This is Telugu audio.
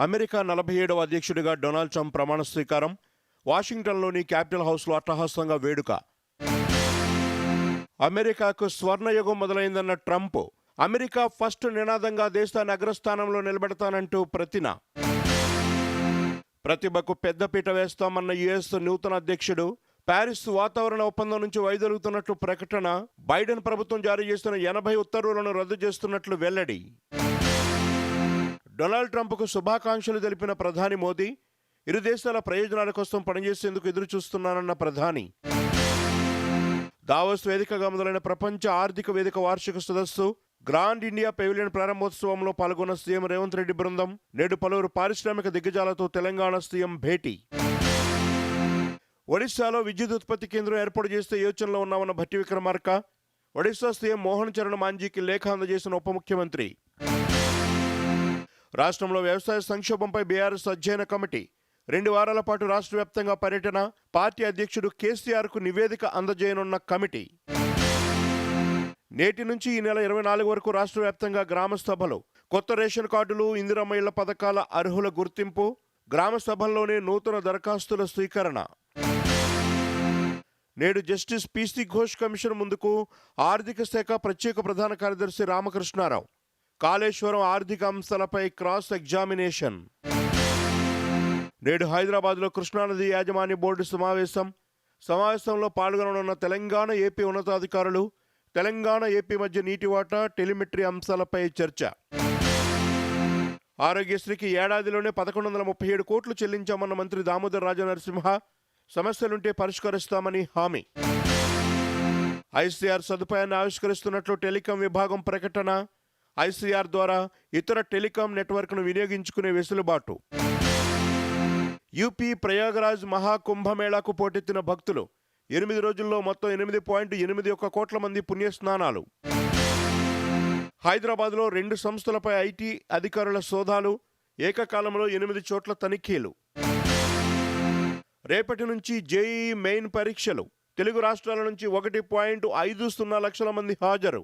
అమెరికా 47వ అధ్యక్షుడిగా డొనాల్డ్ ట్రంప్ ప్రమాణ స్వీకారం. వాషింగ్టన్లోని క్యాపిటల్ హౌస్లో అట్టహాసంగా వేడుక. అమెరికాకు స్వర్ణయుగం మొదలైందన్న ట్రంప్ అమెరికా ఫస్ట్ నినాదంగా దేశాన్ని అగ్రస్థానంలో నిలబెడతానంటూ ప్రతిభకు పెద్దపీట వేస్తామన్న యుఎస్ నూతన అధ్యక్షుడు. ప్యారిస్ వాతావరణ ఒప్పందం నుంచి వైదొలుగుతున్నట్లు ప్రకటన. బైడెన్ ప్రభుత్వం జారీ చేస్తున్న 80 ఉత్తర్వులను రద్దు చేస్తున్నట్లు వెల్లడి. డొనాల్డ్ ట్రంప్కు శుభాకాంక్షలు తెలిపిన ప్రధాని మోదీ. ఇరు దేశాల ప్రయోజనాల కోసం పనిచేసేందుకు ఎదురు చూస్తున్నానన్న ప్రధాని. దావోస్ వేదికగా మొదలైన ప్రపంచ ఆర్థిక వేదిక వార్షిక సదస్సు. గ్రాండ్ ఇండియా పెవిలియన్ ప్రారంభోత్సవంలో పాల్గొన్న సీఎం రేవంత్ రెడ్డి బృందం. నేడు పలువురు పారిశ్రామిక దిగ్గజాలతో తెలంగాణ సీఎం భేటీ. ఒడిశాలో విద్యుత్ ఉత్పత్తి కేంద్రం ఏర్పాటు చేస్తే యోచనలో ఉన్నామన్న భట్టి విక్రమార్క. ఒడిశా సీఎం మోహన్ చరణ్ మాంజీకి లేఖ అందజేసిన ఉప ముఖ్యమంత్రి. రాష్ట్రంలో వ్యవసాయ సంక్షోభంపై బీఆర్ఎస్ అధ్యయన కమిటీ 2 వారాల పాటు రాష్ట్ర వ్యాప్తంగా పర్యటన. పార్టీ అధ్యక్షుడు కేసీఆర్కు నివేదిక అందజేయనున్న కమిటీ. నేటి నుంచి ఈ నెల 24 వరకు రాష్ట్ర వ్యాప్తంగా గ్రామ సభలు. కొత్త రేషన్ కార్డులు, ఇందిరమ్మ ఇళ్ల పథకాల అర్హుల గుర్తింపు. గ్రామ సభల్లోనే నూతన దరఖాస్తుల స్వీకరణ. నేడు జస్టిస్ పీసీ ఘోష్ కమిషన్ ముందుకు ఆర్థిక శాఖ ప్రత్యేక ప్రధాన కార్యదర్శి రామకృష్ణారావు. కాళేశ్వరం ఆర్థిక అంశాలపై క్రాస్ ఎగ్జామినేషన్. నేడు హైదరాబాద్లో కృష్ణానది యాజమాన్య బోర్డు సమావేశంలో పాల్గొననున్న తెలంగాణ, ఏపీ ఉన్నతాధికారులు. తెలంగాణ, ఏపీ మధ్య నీటి వాటా, టెలిమెట్రీ అంశాలపై చర్చ. ఆరోగ్యశ్రీకి ఏడాదిలోనే 1137 కోట్లు చెల్లించామన్న మంత్రి దామోదర్ రాజనరసింహ. సమస్యలుంటే పరిష్కరిస్తామని హామీ. ఐసీఆర్ సదుపాయాన్ని ఆవిష్కరిస్తున్నట్లు టెలికాం విభాగం ప్రకటన. ఐసీఆర్ ద్వారా ఇతర టెలికాం నెట్వర్క్ను వినియోగించుకునే వెసులుబాటు. యూపీ ప్రయాగరాజ్ మహాకుంభమేళాకు పోటెత్తిన భక్తులు. 8 రోజుల్లో మొత్తం 8.81 కోట్ల మంది పుణ్యస్నానాలు. హైదరాబాద్లో 2 సంస్థలపై ఐటీ అధికారుల సోదాలు. ఏకకాలంలో 8 చోట్ల తనిఖీలు. రేపటి నుంచి జేఈఈ మెయిన్ పరీక్షలు. తెలుగు రాష్ట్రాల నుంచి 1.50 లక్షల మంది హాజరు.